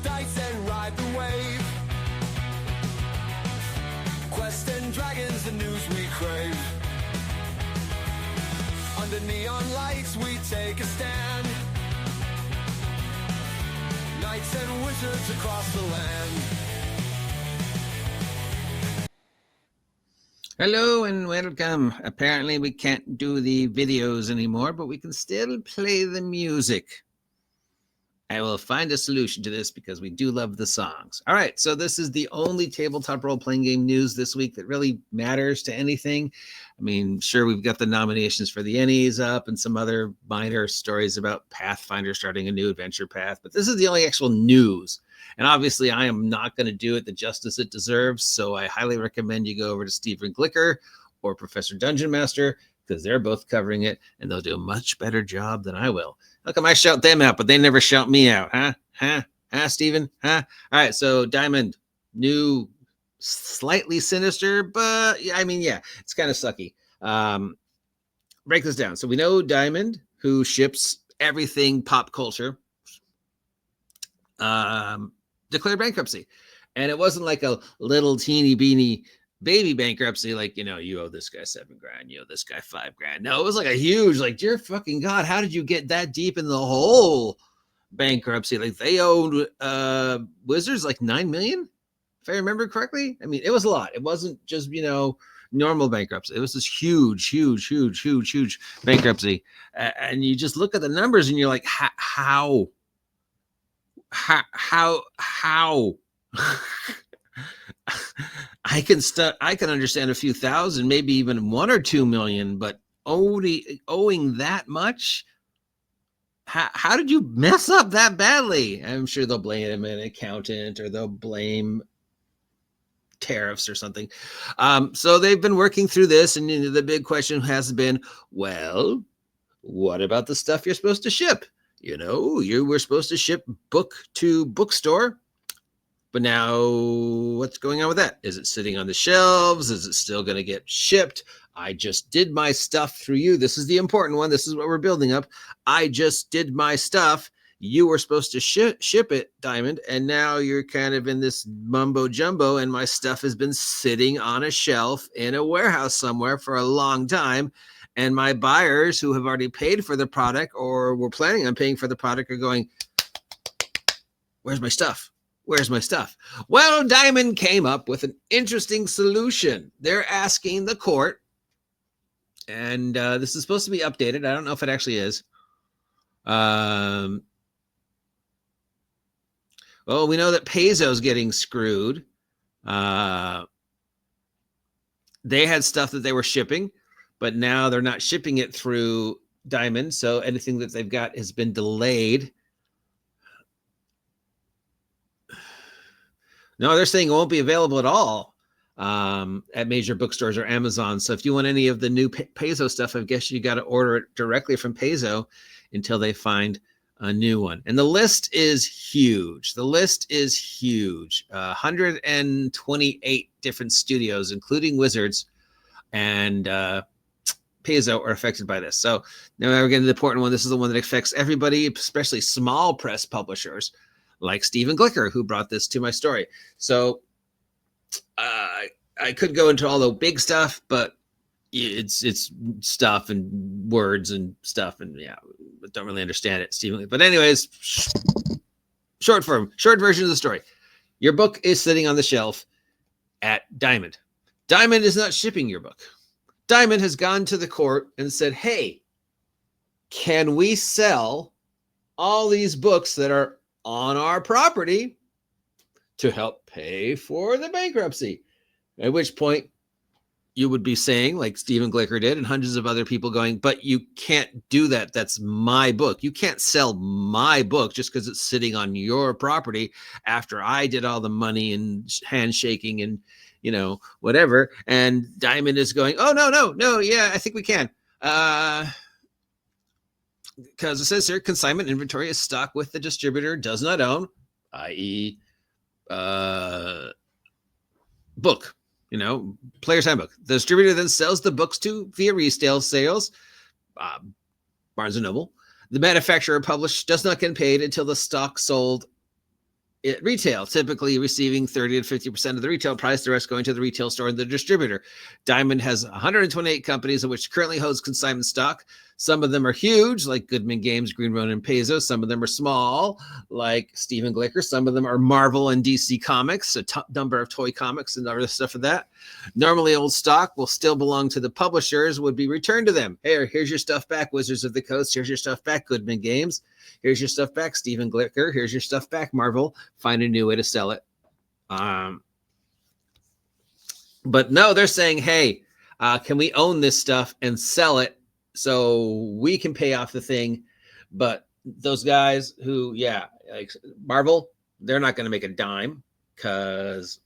dice and ride the wave. Quest and dragons, the news we crave. Under neon lights we take a stand. Knights and wizards across the land. Hello and welcome. Apparently we can't do the videos anymore, but we can still play the music. I will find a solution to this because we do love the songs. All right, so this is the only tabletop role-playing game news this week that really matters to anything. I mean, sure, we've got the nominations for the Ennies up and some other minor stories about Pathfinder starting a new adventure path, but this is the only actual news. And obviously, I am not going to do it the justice it deserves, so I highly recommend you go over to Stephen Glicker or Professor Dungeon Master, because they're both covering it, and they'll do a much better job than I will. How come I shout them out, but they never shout me out, huh, Stephen, All right, so Diamond, new, slightly sinister, but, yeah, it's kind of sucky. Break this down. So we know Diamond, who ships everything pop culture, declared bankruptcy. And it wasn't like a little teeny beeny baby bankruptcy, like, you owe this guy $7,000, you owe this guy $5,000. No, it was like a huge, like, dear fucking God, how did you get that deep in the whole bankruptcy? Like, they owed Wizards like $9 million, if I remember correctly. I mean, it was a lot. It wasn't just, normal bankruptcy. It was this huge bankruptcy. And you just look at the numbers and you're like, how? I can understand a few thousand, maybe even 1 or 2 million, but owing that much, how did you mess up that badly? I'm sure they'll blame an accountant or they'll blame tariffs or something. So they've been working through this, and the big question has been, well, what about the stuff you're supposed to ship? You were supposed to ship book to bookstore, but now what's going on with that? Is it sitting on the shelves? Is it still going to get shipped? I just did my stuff through you. This is the important one. This is what we're building up. I just did my stuff. You were supposed to ship it, Diamond, and now you're kind of in this mumbo jumbo, and my stuff has been sitting on a shelf in a warehouse somewhere for a long time. And my buyers who have already paid for the product or were planning on paying for the product are going, where's my stuff? Where's my stuff? Well, Diamond came up with an interesting solution. They're asking the court, and this is supposed to be updated. I don't know if it actually is. Well, we know that Paizo's getting screwed. They had stuff that they were shipping, but now they're not shipping it through Diamond. So anything that they've got has been delayed. No, they're saying it won't be available at all at major bookstores or Amazon. So if you want any of the new Paizo stuff, I guess you got to order it directly from Paizo until they find a new one. And the list is huge. 128 different studios, including Wizards and Paizo, are affected by this. So now we're getting to the important one. This is the one that affects everybody, especially small press publishers like Stephen Glicker, who brought this to my story. So I could go into all the big stuff, but it's stuff and words and stuff, and but don't really understand it, Stephen. But anyways, short version of the story. Your book is sitting on the shelf at Diamond. Diamond is not shipping your book. Diamond has gone to the court and said, hey, can we sell all these books that are on our property to help pay for the bankruptcy? At which point you would be saying, like Stephen Glicker did and hundreds of other people, going, but you can't do that. That's my book. You can't sell my book just because it's sitting on your property after I did all the money and handshaking and whatever. And Diamond is going, oh, no, yeah, I think we can. Because it says here, consignment inventory is stock with the distributor does not own, i.e. book, player's handbook. The distributor then sells the books via resale sales, Barnes & Noble. The manufacturer published does not get paid until the stock sold at retail, typically receiving 30 to 50% of the retail price, the rest going to the retail store and the distributor. Diamond has 128 companies of which currently holds consignment stock. Some of them are huge, like Goodman Games, Green Ronin, and Paizo. Some of them are small, like Stephen Glicker. Some of them are Marvel and DC Comics, a number of toy comics and other stuff of that. Normally, old stock will still belong to the publishers, would be returned to them. Hey, here's your stuff back, Wizards of the Coast. Here's your stuff back, Goodman Games. Here's your stuff back, Stephen Glicker. Here's your stuff back, Marvel. Find a new way to sell it. But no, they're saying, hey, can we own this stuff and sell it so we can pay off the thing? But those guys who, yeah, like Marvel, they're not going to make a dime because,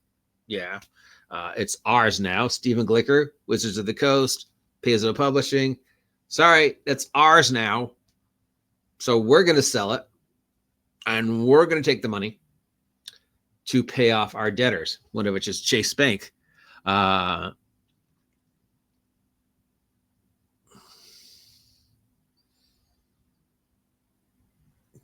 yeah, it's ours now. Stephen Glicker, Wizards of the Coast, Paizo Publishing. Sorry, that's ours now. So we're going to sell it, and we're going to take the money to pay off our debtors, one of which is Chase Bank.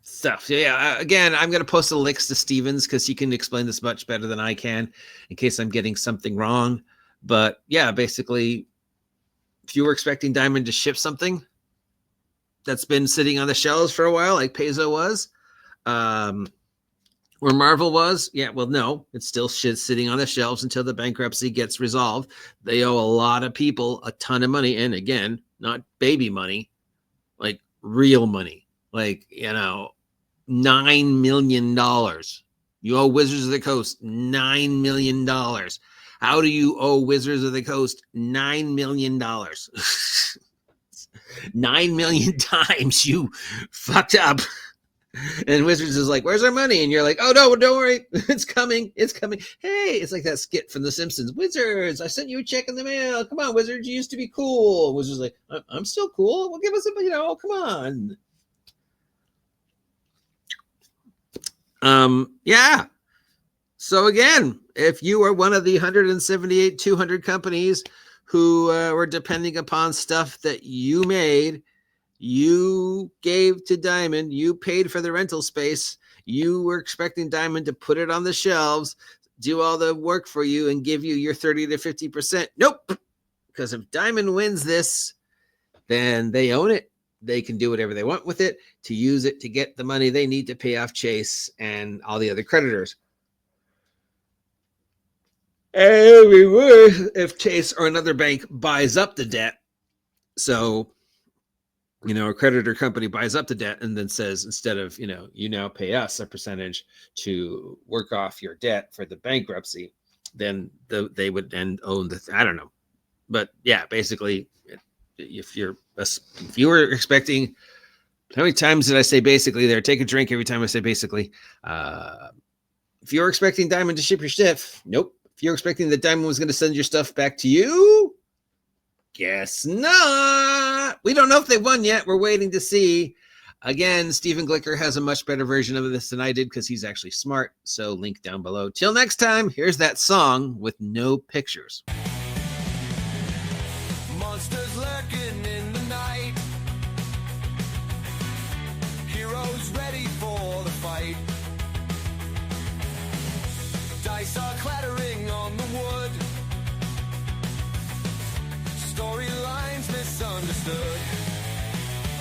Stuff. So yeah, again, I'm going to post the links to Stevens because he can explain this much better than I can in case I'm getting something wrong. But yeah, basically, if you were expecting Diamond to ship something that's been sitting on the shelves for a while, like Paizo was, or Marvel was, yeah, well, no, it's still sitting on the shelves until the bankruptcy gets resolved. They owe a lot of people a ton of money. And again, not baby money, like real money, like, you know, $9 million. You owe Wizards of the Coast $9 million. How do you owe Wizards of the Coast $9 million? 9 million times you fucked up. And Wizards is like, where's our money? And you're like, oh, no, don't worry. It's coming. It's coming. Hey, it's like that skit from The Simpsons. Wizards, I sent you a check in the mail. Come on, Wizards, you used to be cool. Wizards like, I'm still cool. Well, give us a, you know, come on. Yeah. So again, if you are one of the 178, 200 companies who were depending upon stuff that you made, you gave to Diamond, you paid for the rental space, you were expecting Diamond to put it on the shelves, do all the work for you and give you your 30 to 50%. Nope. Because if Diamond wins this, then they own it. They can do whatever they want with it to use it to get the money they need to pay off Chase and all the other creditors. And we would if Chase or another bank buys up the debt. So, you know, a creditor company buys up the debt and then says, instead of, you know, you now pay us a percentage to work off your debt for the bankruptcy, then they would then own the, I don't know. But yeah, basically, if you were expecting, how many times did I say basically there? Take a drink every time I say basically. If you were expecting Diamond to ship your stuff, nope. If you're expecting that Diamond was going to send your stuff back to you, guess not. We don't know if they won yet. We're waiting to see. Again, Stephen Glicker has a much better version of this than I did because he's actually smart. So link down below. Till next time, here's that song with no pictures. Monsters lurking in the night. Heroes ready for the fight. Dice are clattering on the wood. Storylines misunderstood.